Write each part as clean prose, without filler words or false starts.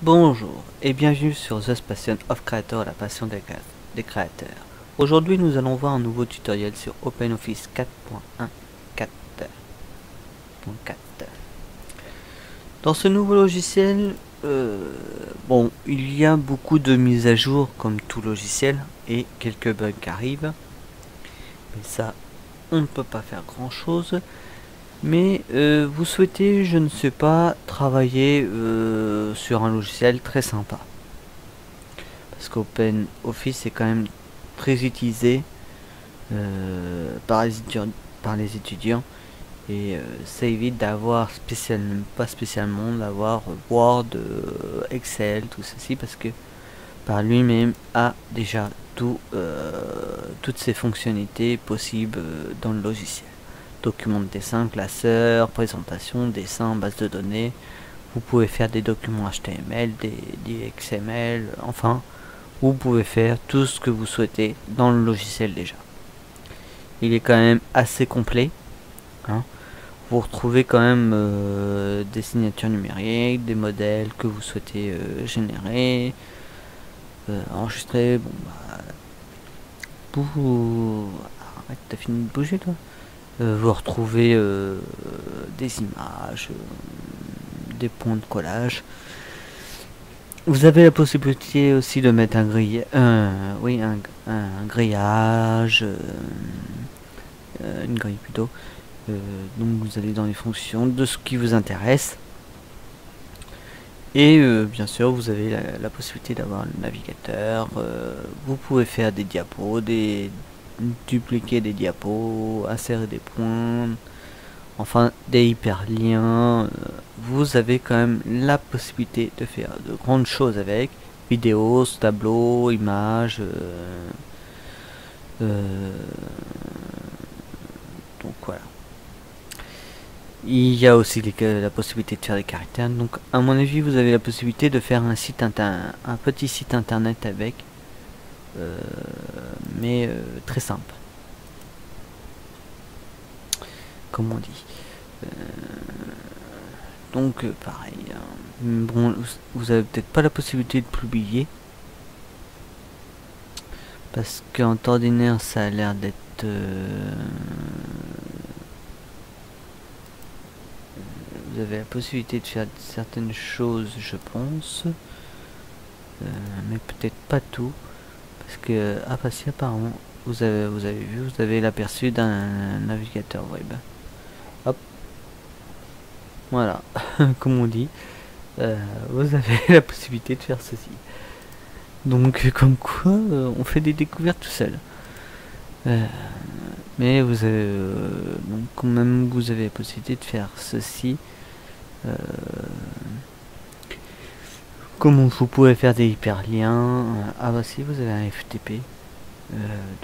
Bonjour et bienvenue sur The Passion of Creator, la passion des créateurs. Aujourd'hui nous allons voir un nouveau tutoriel sur OpenOffice 4.1.4. Dans ce nouveau logiciel, il y a beaucoup de mises à jour comme tout logiciel et quelques bugs qui arrivent. Mais ça, on ne peut pas faire grand chose. Mais vous souhaitez, je ne sais pas, travailler sur un logiciel très sympa. Parce qu'OpenOffice est quand même très utilisé par les étudiants. Et ça évite d'avoir pas spécialement d'avoir Word, Excel, tout ceci, parce que par lui-même a déjà toutes ces fonctionnalités possibles dans le logiciel. Documents de dessin, classeur, présentation, dessin, base de données. Vous pouvez faire des documents HTML, des XML, enfin, vous pouvez faire tout ce que vous souhaitez dans le logiciel déjà. Il est quand même assez complet. Hein. Vous retrouvez quand même des signatures numériques, des modèles que vous souhaitez générer, enregistrer. Bon, arrête, t'as fini de bouger toi. Vous retrouvez des images, des points de collage. Vous avez la possibilité aussi de mettre un grillage, une grille plutôt. Donc vous allez dans les fonctions de ce qui vous intéresse. Et bien sûr, vous avez la possibilité d'avoir le navigateur. Vous pouvez faire des diapos, dupliquer des diapos, insérer des points, enfin des hyperliens. Vous avez quand même la possibilité de faire de grandes choses avec vidéos, tableaux, images. Donc voilà. Il y a aussi la possibilité de faire des caractères. Donc à mon avis, vous avez la possibilité de faire un petit site internet avec, mais très simple. Comme on dit. Donc pareil. Bon, vous avez peut-être pas la possibilité de publier. Parce qu'en temps ordinaire, ça a l'air d'être... vous avez la possibilité de faire certaines choses, je pense. Mais peut-être pas tout. Parce que... Ah bah si, apparemment, vous avez vu, vous avez l'aperçu d'un navigateur web. Hop. Voilà, comme on dit. Vous avez la possibilité de faire ceci. Donc comme quoi, on fait des découvertes tout seul. Mais vous avez donc quand même vous avez la possibilité de faire ceci. Comment vous pouvez faire des hyperliens. Ah bah si, vous avez un FTP.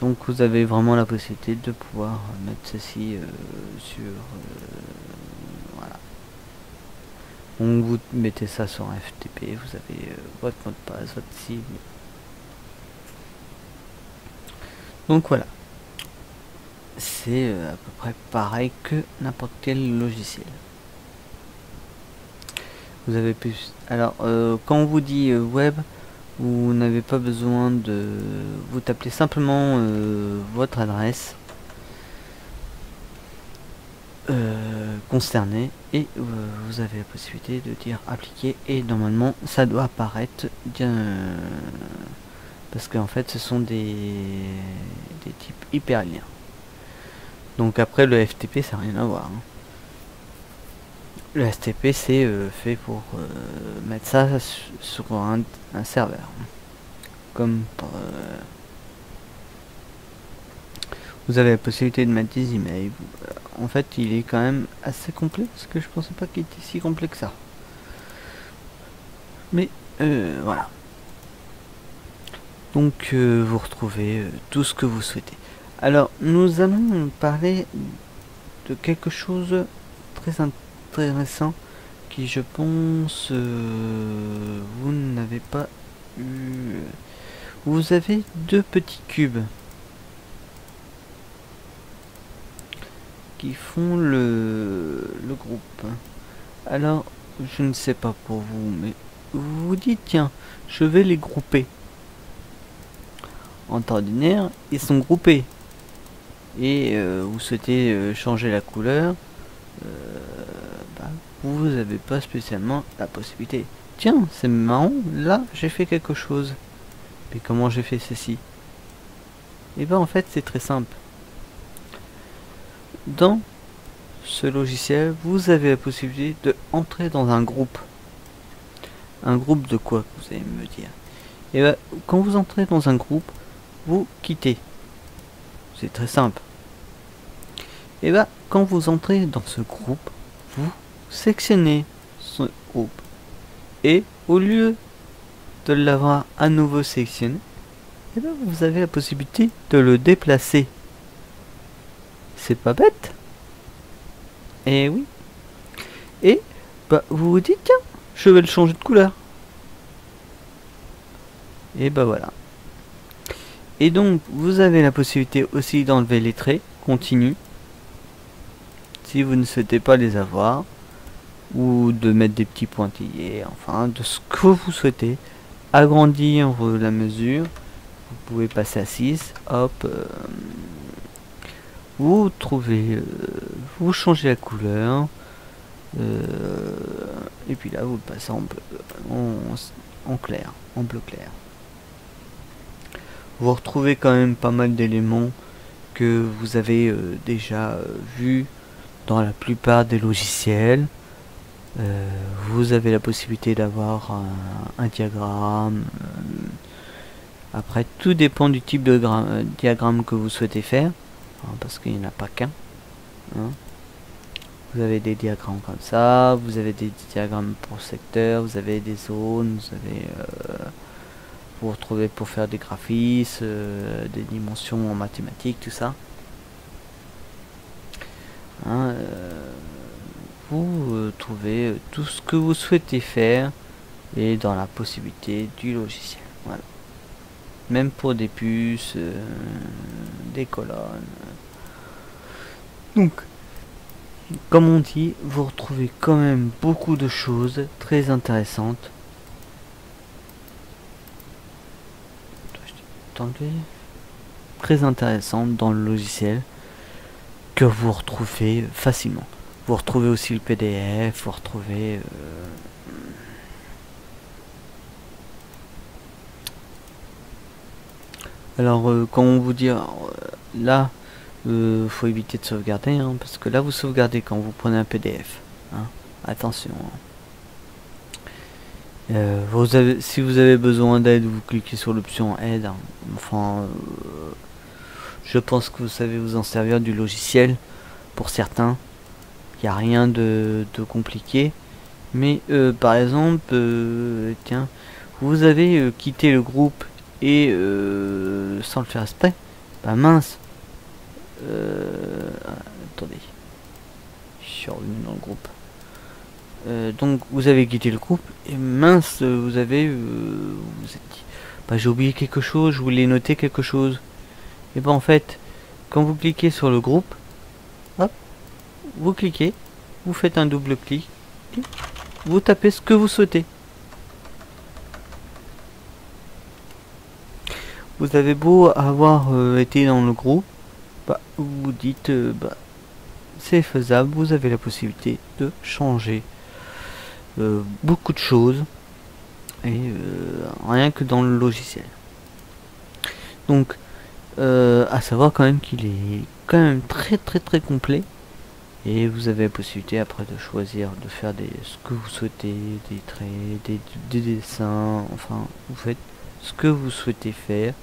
Donc vous avez vraiment la possibilité de pouvoir mettre ceci sur voilà. Donc vous mettez ça sur un FTP, vous avez votre mot de passe, votre cible. Donc voilà. C'est à peu près pareil que n'importe quel logiciel. Vous avez pu... Alors, quand on vous dit web, vous n'avez pas besoin de... Vous tapez simplement votre adresse concernée et vous avez la possibilité de dire appliquer et normalement ça doit apparaître bien parce qu'en fait ce sont des types hyperliens. Donc après le FTP ça n'a rien à voir. Hein. Le FTP c'est fait pour mettre ça sur un serveur. Comme vous avez la possibilité de mettre des emails. En fait il est quand même assez complet parce que je pensais pas qu'il était si complet que ça. Mais voilà. Donc vous retrouvez tout ce que vous souhaitez. Alors nous allons parler de quelque chose de très intéressant qui je pense vous n'avez pas eu. Vous avez deux petits cubes qui font le groupe. Alors je ne sais pas pour vous, mais vous vous dites tiens, je vais les grouper. En temps ordinaire, ils sont groupés. Et vous souhaitez changer la couleur, vous n'avez pas spécialement la possibilité. Tiens, c'est marrant, là j'ai fait quelque chose. Mais comment j'ai fait ceci? Et ben en fait c'est très simple. Dans ce logiciel, vous avez la possibilité de entrer dans un groupe. Un groupe de quoi, vous allez me dire? Et ben quand vous entrez dans un groupe, vous quittez. C'est très simple. Et ben quand vous entrez dans ce groupe, vous sélectionnez ce groupe. Et au lieu de l'avoir à nouveau sélectionné, et ben vous avez la possibilité de le déplacer. C'est pas bête. Et oui. Et bah vous vous dites tiens, je vais le changer de couleur. Et bah voilà. Et donc vous avez la possibilité aussi d'enlever les traits continus si vous ne souhaitez pas les avoir, ou de mettre des petits pointillés, enfin de ce que vous souhaitez. Agrandir la mesure, vous pouvez passer à 6, hop, vous trouvez, vous changez la couleur, et puis là vous le passez en clair, en bleu clair. Vous retrouvez quand même pas mal d'éléments que vous avez déjà vus dans la plupart des logiciels. Vous avez la possibilité d'avoir un diagramme. Après, tout dépend du type de diagramme que vous souhaitez faire, hein, parce qu'il n'y en a pas qu'un. Hein. Vous avez des diagrammes comme ça, vous avez des diagrammes pour secteur, vous avez des zones, vous avez, vous retrouvez pour faire des graphismes, des dimensions en mathématiques, tout ça. Hein, vous trouvez tout ce que vous souhaitez faire et dans la possibilité du logiciel. Voilà. Même pour des puces, des colonnes. Donc, comme on dit, vous retrouvez quand même beaucoup de choses très intéressantes. Très intéressantes dans le logiciel que vous retrouvez facilement. Vous retrouvez aussi le PDF, vous retrouvez alors quand on vous dit là faut éviter de sauvegarder, hein, parce que là vous sauvegardez quand vous prenez un PDF, hein. Attention, hein. Si vous avez besoin d'aide, vous cliquez sur l'option aide, hein. Enfin je pense que vous savez vous en servir du logiciel. Pour certains il n'y a rien de compliqué, mais par exemple tiens, vous avez quitté le groupe et sans le faire exprès, bah mince, attendez, je suis revenu dans le groupe, donc vous avez quitté le groupe et mince, vous avez vous êtes dit, bah j'ai oublié quelque chose, je voulais noter quelque chose, et bah en fait quand vous cliquez sur le groupe, hop, vous cliquez, vous faites un double clic, vous tapez ce que vous souhaitez. Vous avez beau avoir été dans le groupe, bah, vous dites bah, c'est faisable, vous avez la possibilité de changer beaucoup de choses, et rien que dans le logiciel. Donc à savoir quand même qu'il est quand même très complet, et vous avez la possibilité après de choisir de faire ce que vous souhaitez, des traits, des dessins, enfin vous faites ce que vous souhaitez faire.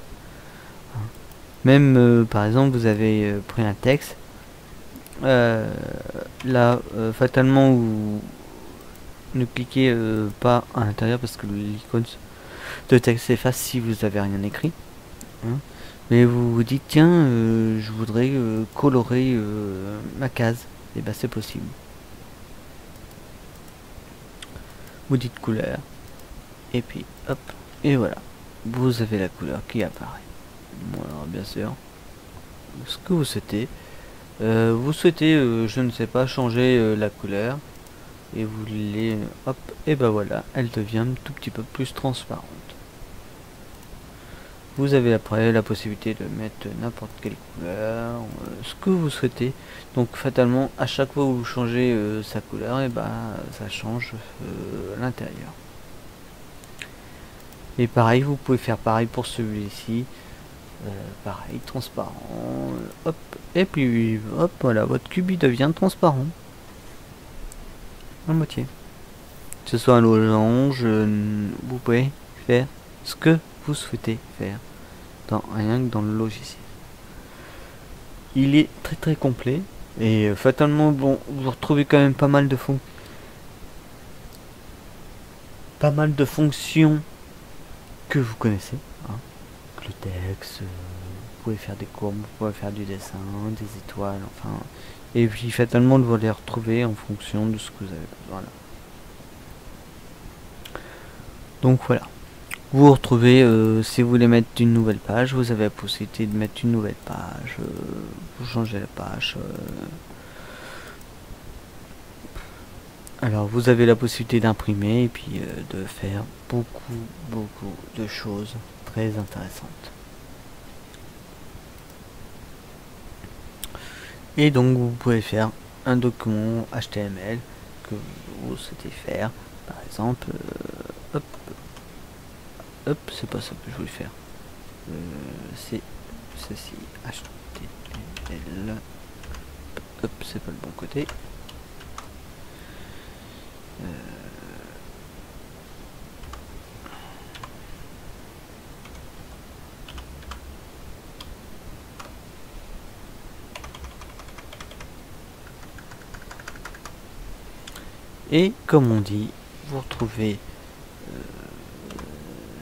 Même par exemple vous avez pris un texte, là fatalement vous ne cliquez pas à l'intérieur parce que l'icône de texte s'efface si vous avez rien écrit, hein. Mais vous vous dites tiens je voudrais colorer ma case, et bah c'est possible. Vous dites couleur et puis hop, et voilà, vous avez la couleur qui apparaît. Bon, alors bien sûr ce que vous souhaitez, je ne sais pas, changer la couleur, et vous les hop, et ben voilà, elle devient un tout petit peu plus transparente. Vous avez après la possibilité de mettre n'importe quelle couleur, ce que vous souhaitez. Donc fatalement, à chaque fois où vous changez sa couleur, et bah ça change l'intérieur. Et pareil, vous pouvez faire pareil pour celui-ci. Pareil, transparent. Hop, et puis hop, voilà, votre cube il devient transparent. À moitié. Que ce soit un losange, vous pouvez faire ce que vous souhaitez faire. Rien que dans le logiciel. Il est très très complet et fatalement bon, vous retrouvez quand même pas mal de fonctions que vous connaissez. Hein. Le texte, vous pouvez faire des courbes, vous pouvez faire du dessin, des étoiles, enfin. Et puis fatalement vous les retrouver en fonction de ce que vous avez besoin là. Donc voilà. Vous retrouvez, si vous voulez mettre une nouvelle page, vous avez la possibilité de mettre une nouvelle page, vous changez la page. Alors vous avez la possibilité d'imprimer et puis de faire beaucoup de choses très intéressantes. Et donc vous pouvez faire un document HTML que vous souhaitez faire, par exemple, hop, c'est pas ça que je voulais faire. C'est ceci, HTML. Hop, c'est pas le bon côté. Et comme on dit, vous retrouvez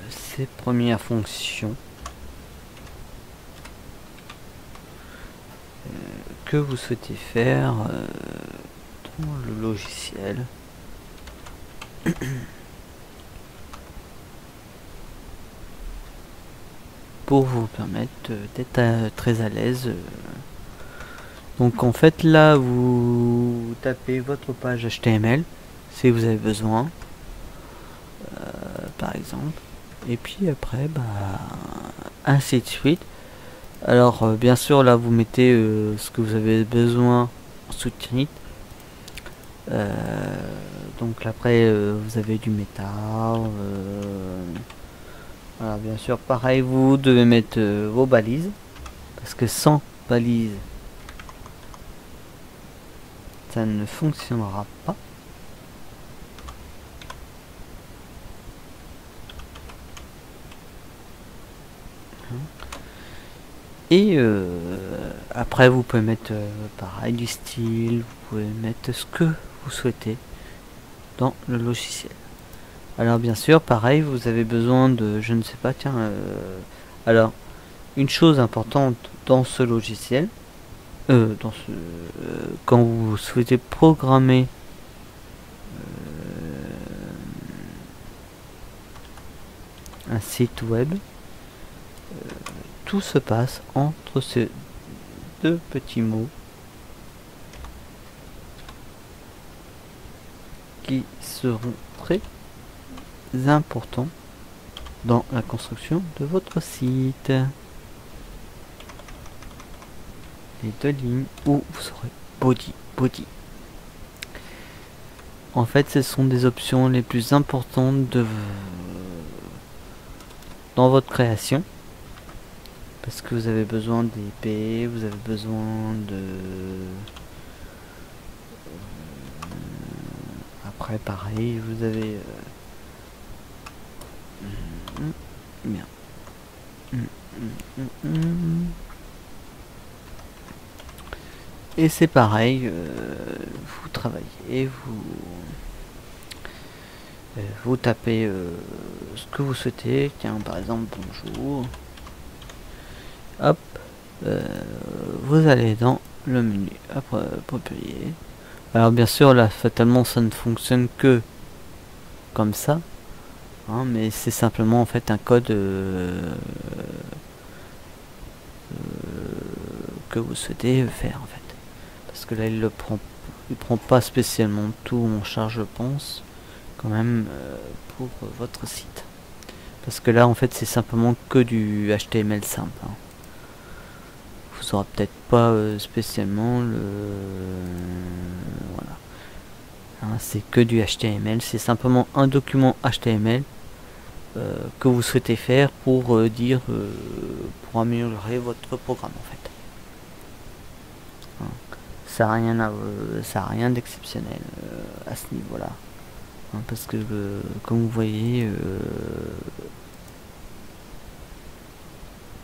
ces premières fonctions que vous souhaitez faire dans le logiciel. Pour vous permettre d'être très à l'aise. Donc en fait là vous tapez votre page HTML si vous avez besoin, par exemple, et puis après bah ainsi de suite. Alors bien sûr là vous mettez ce que vous avez besoin en sous-titre. Donc après vous avez du méta. Voilà, bien sûr pareil, vous devez mettre vos balises, parce que sans balises ça ne fonctionnera pas. Et après vous pouvez mettre pareil du style, vous pouvez mettre ce que vous souhaitez dans le logiciel. Alors bien sûr pareil, vous avez besoin de, je ne sais pas, tiens, alors une chose importante dans ce logiciel, quand vous souhaitez programmer un site web, tout se passe entre ces deux petits mots qui seront très importants dans la construction de votre site. Les deux lignes où vous aurez body. En fait, ce sont des options les plus importantes dans votre création, parce que vous avez besoin d'épées, vous avez besoin de après pareil, vous avez bien. Et c'est pareil, vous travaillez, vous tapez ce que vous souhaitez. Tiens, par exemple, bonjour. Hop, vous allez dans le menu approprié. Alors bien sûr, là, fatalement, ça ne fonctionne que comme ça, hein, mais c'est simplement en fait un code que vous souhaitez faire en fait, parce que là il le prend il prend pas spécialement tout en charge, je pense, quand même, pour votre site. Parce que là, en fait, c'est simplement que du HTML simple. Hein. Vous aurez peut-être pas spécialement le... Voilà. Hein, c'est que du HTML. C'est simplement un document HTML que vous souhaitez faire pour dire... pour améliorer votre programme, en fait. Hein. Ça a rien d'exceptionnel à ce niveau-là. Hein, parce que, comme vous voyez...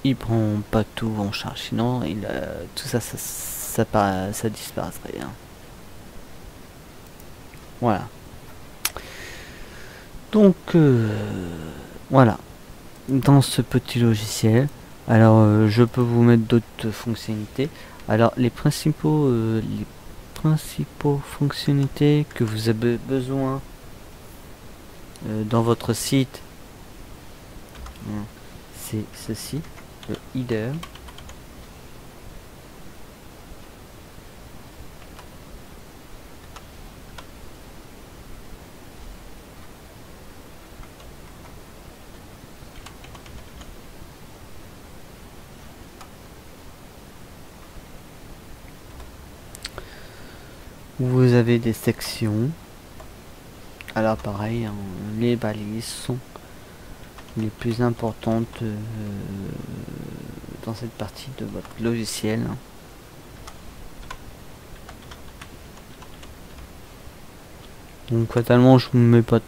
il prend pas tout en charge, sinon tout ça ça disparaîtrait. Hein. Voilà. Donc voilà. Dans ce petit logiciel, alors je peux vous mettre d'autres fonctionnalités. Alors les principaux fonctionnalités que vous avez besoin dans votre site, c'est ceci. Le header. Vous avez des sections. Alors pareil, hein, les balises sont les plus importantes dans cette partie de votre logiciel. Donc fatalement je vous mettrai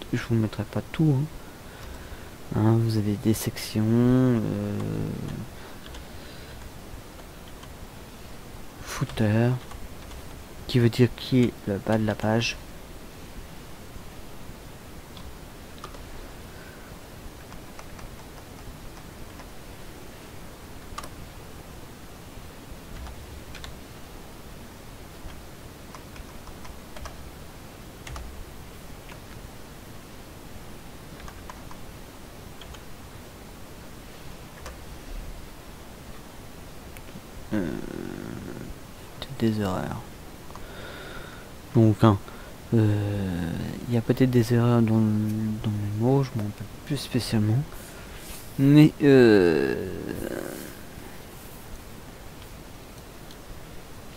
pas tout. Hein. Hein, vous avez des sections, footer, qui veut dire qui est le bas de la page. Des erreurs. Donc il y a peut-être des erreurs dans les mots, je m'en rappelle plus spécialement. Mais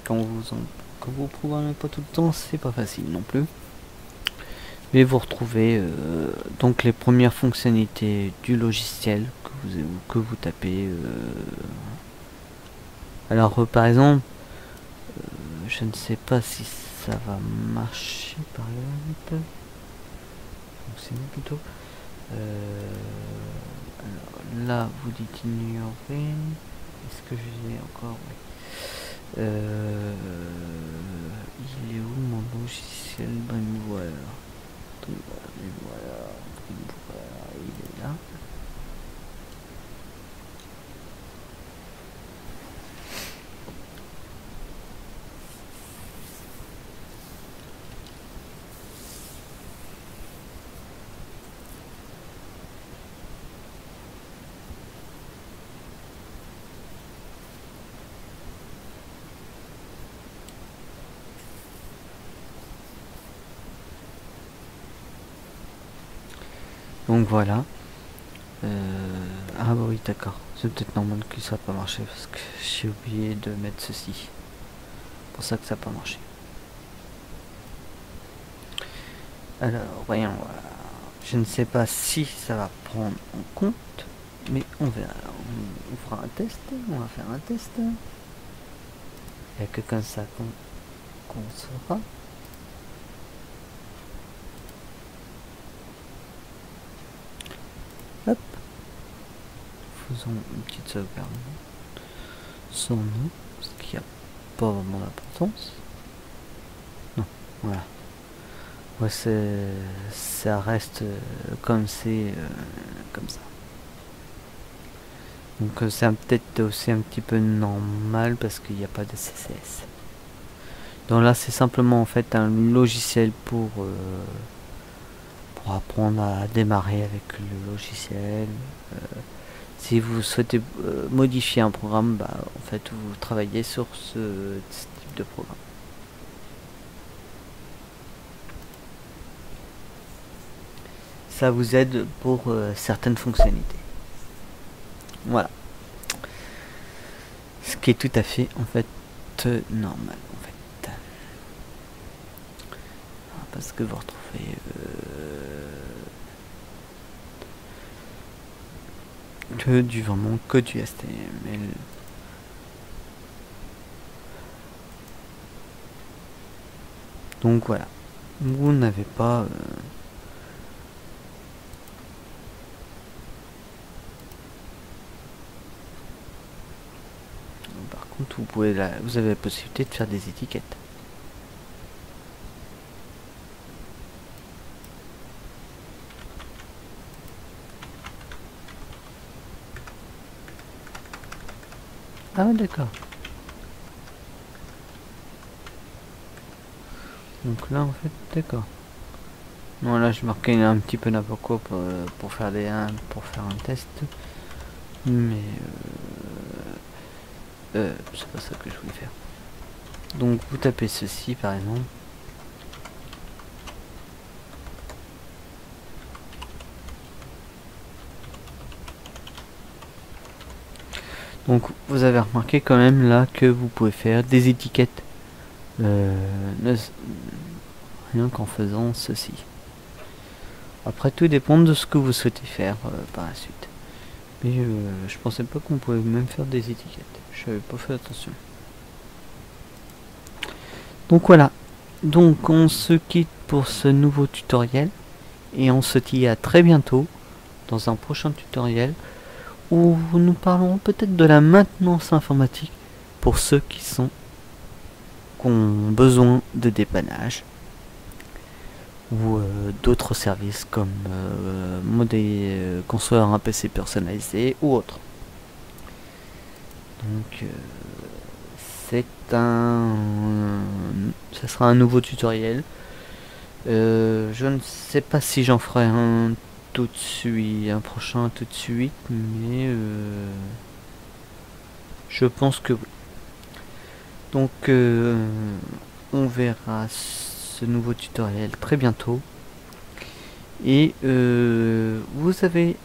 quand vous programmez pas tout le temps, c'est pas facile non plus. Mais vous retrouvez donc les premières fonctionnalités du logiciel que vous tapez. Alors par exemple, je ne sais pas si ça va marcher par exemple. Fonctionner plutôt. Alors là, vous dites ignorer. Est-ce que je l'ai encore? Oui. Il est où mon logiciel? Dreamweaver. Dreamweaver, il est là. Donc voilà. Ah bah oui, d'accord. C'est peut-être normal que ça n'a pas marché parce que j'ai oublié de mettre ceci. C'est pour ça que ça n'a pas marché. Alors, voyons. Je ne sais pas si ça va prendre en compte, mais on verra. On fera un test. On va faire un test. Il n'y a que comme ça qu'on saura. Hop. Faisons une petite sauvegarde sans nous, parce qu'il n'y a pas vraiment d'importance. Non, voilà. Ouais, ça reste comme c'est comme ça. Donc c'est peut-être aussi un petit peu normal parce qu'il n'y a pas de CSS. Donc là c'est simplement en fait un logiciel pour apprendre à démarrer avec le logiciel. Si vous souhaitez modifier un programme, bah, en fait vous travaillez sur ce type de programme. ça vous aide pour certaines fonctionnalités. Voilà. Ce qui est tout à fait en fait normal en fait. Parce que vous retrouvez vraiment que du HTML. Donc voilà, vous n'avez pas par contre vous avez la possibilité de faire des étiquettes. Ah d'accord. Donc là en fait d'accord. Non là je marquais un petit peu n'importe quoi pour faire un test. Mais c'est pas ça que je voulais faire. Donc vous tapez ceci par exemple. Donc vous avez remarqué quand même là que vous pouvez faire des étiquettes rien qu'en faisant ceci. Après tout dépend de ce que vous souhaitez faire par la suite. Mais je pensais pas qu'on pouvait même faire des étiquettes. Je n'avais pas fait attention. Donc voilà. Donc on se quitte pour ce nouveau tutoriel. Et on se dit à très bientôt dans un prochain tutoriel où nous parlerons peut-être de la maintenance informatique pour ceux qui ont besoin de dépannage ou d'autres services comme construire un PC personnalisé ou autre. Donc ça sera un nouveau tutoriel. Je ne sais pas si j'en ferai un tout de suite, un prochain tout de suite, mais je pense que oui. Donc on verra ce nouveau tutoriel très bientôt. Et vous avez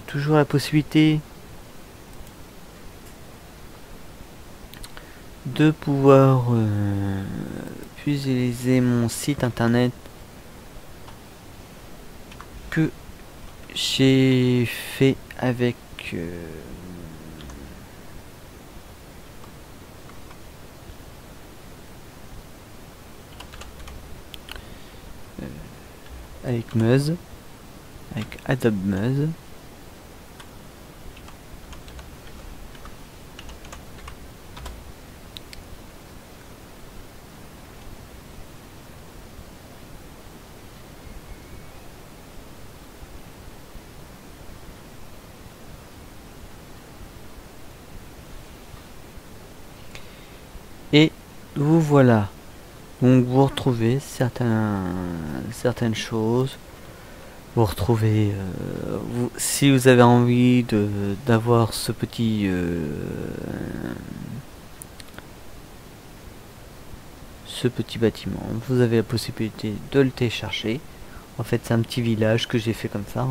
toujours la possibilité de pouvoir utiliser mon site internet que j'ai fait avec Muz, avec Adobe Muz. Et vous voilà. Donc vous retrouvez certaines choses. Vous retrouvez si vous avez envie d'avoir ce petit bâtiment, vous avez la possibilité de le télécharger. En fait c'est un petit village que j'ai fait comme ça.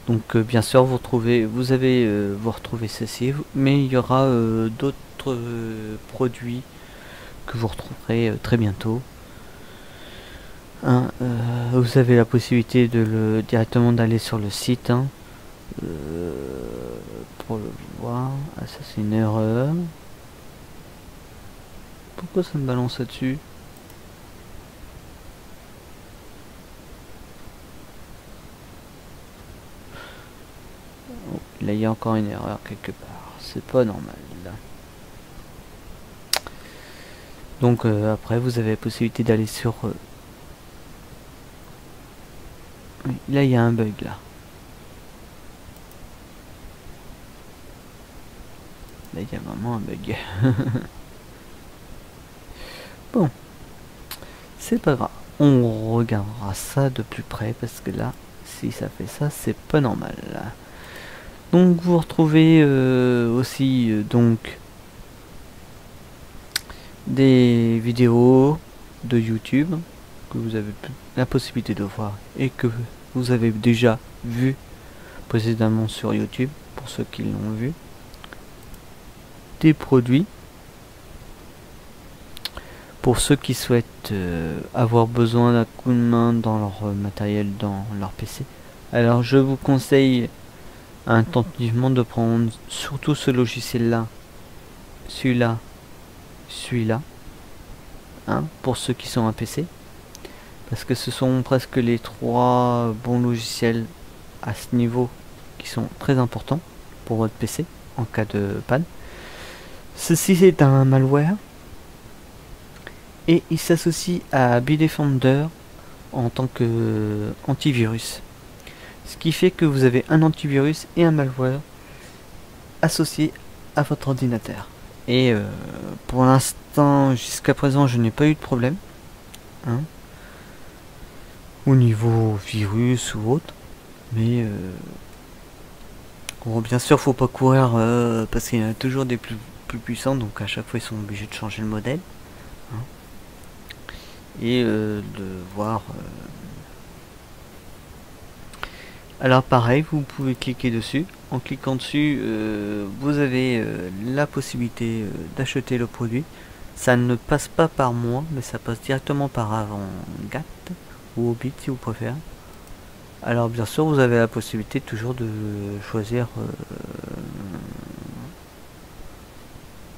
Donc bien sûr vous retrouvez ceci, mais il y aura d'autres produits que vous retrouverez très bientôt. Vous avez la possibilité directement d'aller sur le site pour le voir. Ah, ça c'est une erreur. Pourquoi ça me balance là-dessus? Oh, là il y a encore une erreur quelque part. C'est pas normal là. Donc après vous avez la possibilité d'aller sur oui, là il y a un bug là. Là il y a vraiment un bug. Bon, c'est pas grave. On regardera ça de plus près parce que là, si ça fait ça, c'est pas normal. Donc vous retrouvez aussi donc des vidéos de YouTube que vous avez la possibilité de voir et que vous avez déjà vu précédemment sur YouTube, pour ceux qui l'ont vu, des produits pour ceux qui souhaitent avoir besoin d'un coup de main dans leur matériel, dans leur PC. Alors je vous conseille attentivement de prendre surtout ce logiciel là, celui-là, hein, pour ceux qui sont un PC, parce que ce sont presque les 3 bons logiciels à ce niveau qui sont très importants pour votre PC en cas de panne. Ceci est un malware et il s'associe à Bitdefender en tant que antivirus, ce qui fait que vous avez un antivirus et un malware associés à votre ordinateur. Et pour l'instant, jusqu'à présent, je n'ai pas eu de problème, hein, au niveau virus ou autre. Mais bon, bien sûr, faut pas courir parce qu'il y en a toujours des plus puissants, donc à chaque fois ils sont obligés de changer le modèle, hein, et de voir. Alors pareil, vous pouvez cliquer dessus. En cliquant dessus, vous avez la possibilité d'acheter le produit. Ça ne passe pas par moi, mais ça passe directement par Avantgat ou Obit si vous préférez. Alors bien sûr, vous avez la possibilité toujours de choisir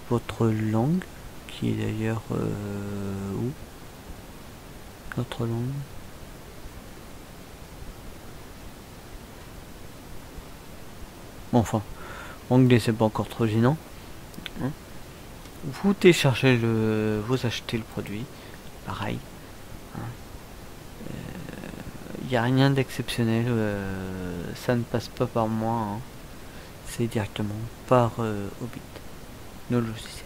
votre langue, qui est d'ailleurs où notre langue. Bon, enfin, anglais c'est pas encore trop gênant, hein. Vous téléchargez vous achetez le produit, pareil, hein. Il n'y a rien d'exceptionnel, ça ne passe pas par moi, hein. C'est directement par Obit, nos logiciels.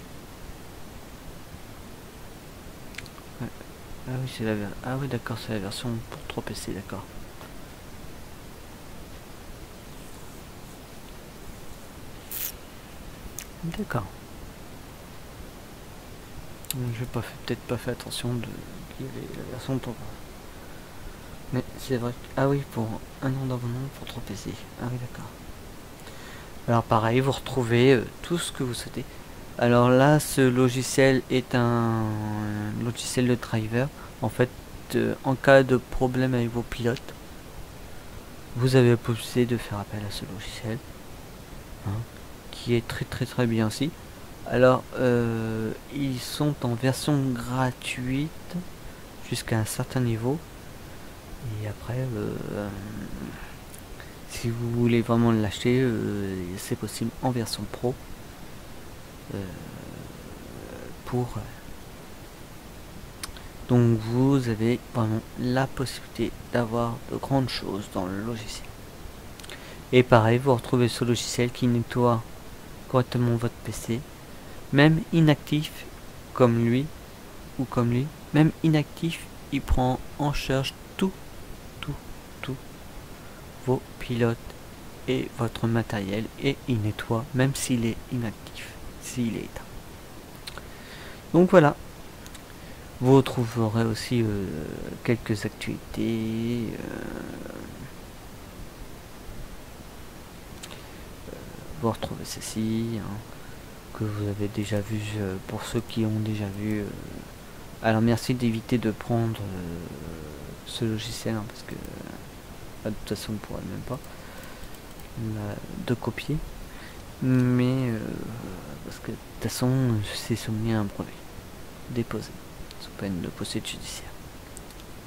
Ouais. Ah oui, c'est ah oui, d'accord, c'est la version pour 3 PC, d'accord. D'accord. J'ai peut-être pas fait attention de qu'il y avait la version pour. Mais c'est vrai que... Ah oui, pour un an d'abonnement pour 3 PC. Ah oui, d'accord. Alors pareil, vous retrouvez tout ce que vous souhaitez. Alors là, ce logiciel est un logiciel de driver. En fait, en cas de problème avec vos pilotes, vous avez la possibilité de faire appel à ce logiciel, hein, qui est très bien aussi. Alors, ils sont en version gratuite jusqu'à un certain niveau. Et après, si vous voulez vraiment l'acheter, c'est possible en version pro. Donc vous avez vraiment la possibilité d'avoir de grandes choses dans le logiciel. Et pareil, vous retrouvez ce logiciel qui nettoie correctement votre PC, même inactif comme lui ou comme lui, même inactif, il prend en charge tout vos pilotes et votre matériel, et il nettoie même s'il est inactif, s'il est éteint. Donc voilà, vous retrouverez aussi quelques actualités, vous retrouvez ceci, hein, que vous avez déjà vu pour ceux qui ont déjà vu. Alors merci d'éviter de prendre ce logiciel, hein, parce que de toute façon on ne pourra même pas de copier, mais parce que de toute façon c'est soumis à un brevet déposé sous peine de poursuite judiciaire,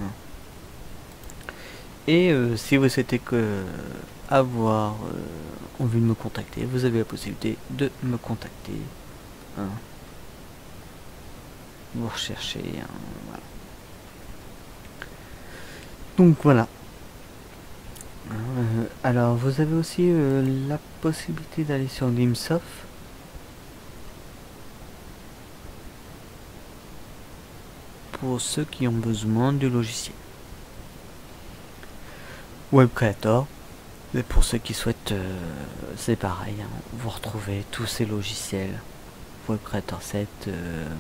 hein. Et si vous souhaitez avoir envie de me contacter, vous avez la possibilité de me contacter, hein. Vous recherchez, hein, voilà. Donc voilà. Alors vous avez aussi la possibilité d'aller sur Limsoft pour ceux qui ont besoin du logiciel. Web Creator, et pour ceux qui souhaitent, c'est pareil, hein, vous retrouvez tous ces logiciels Web Creator 7,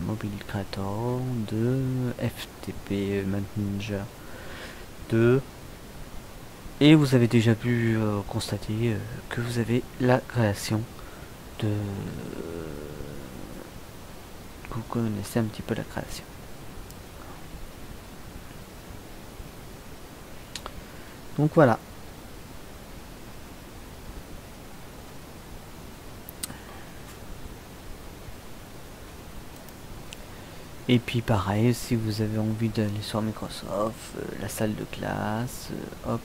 Mobile Creator 2, FTP Manager 2. Et vous avez déjà pu constater que vous avez la création de... vous connaissez un petit peu la création. Donc voilà. Et puis pareil, si vous avez envie d'aller sur Microsoft, la salle de classe, hop,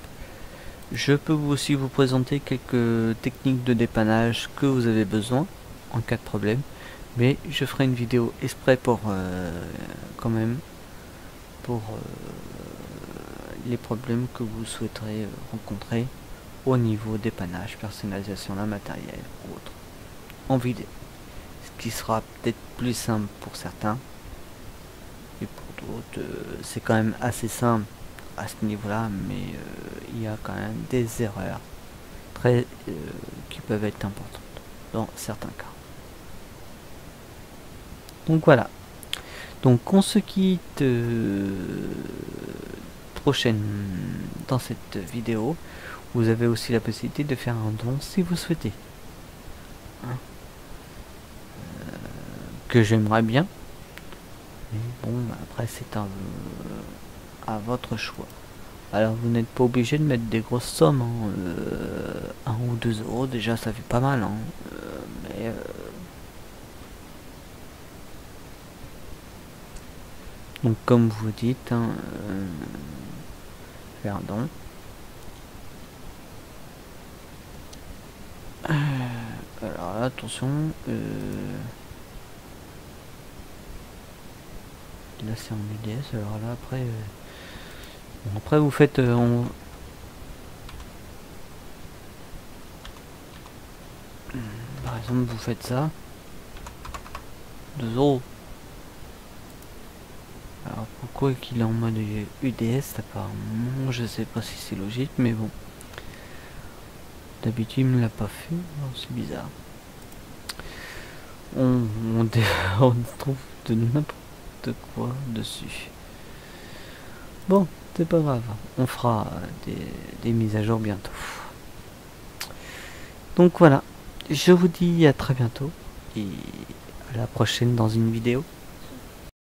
je peux aussi vous présenter quelques techniques de dépannage que vous avez besoin en cas de problème. Mais je ferai une vidéo exprès pour quand même pour les problèmes que vous souhaiterez rencontrer au niveau dépannage, personnalisation d'un matériel ou autre en vidéo, ce qui sera peut-être plus simple pour certains et pour d'autres c'est quand même assez simple à ce niveau là, mais il y a quand même des erreurs très qui peuvent être importantes dans certains cas. Donc voilà, donc on se quitte prochaine dans cette vidéo. Vous avez aussi la possibilité de faire un don si vous souhaitez, hein, que j'aimerais bien, mais bon après c'est à votre choix. Alors vous n'êtes pas obligé de mettre des grosses sommes, hein, 1 ou 2 euros déjà ça fait pas mal, hein, mais donc comme vous dites, hein, faire un don. Alors là, attention, là c'est en UDS, alors là après bon, après vous faites par exemple vous faites ça 2 euros. Alors pourquoi qu'il est en mode UDS apparemment, je sais pas si c'est logique, mais bon, d'habitude il me l'a pas fait, c'est bizarre. On trouve de n'importe quoi dessus. Bon, c'est pas grave, on fera des mises à jour bientôt. Donc voilà, je vous dis à très bientôt et à la prochaine dans une vidéo.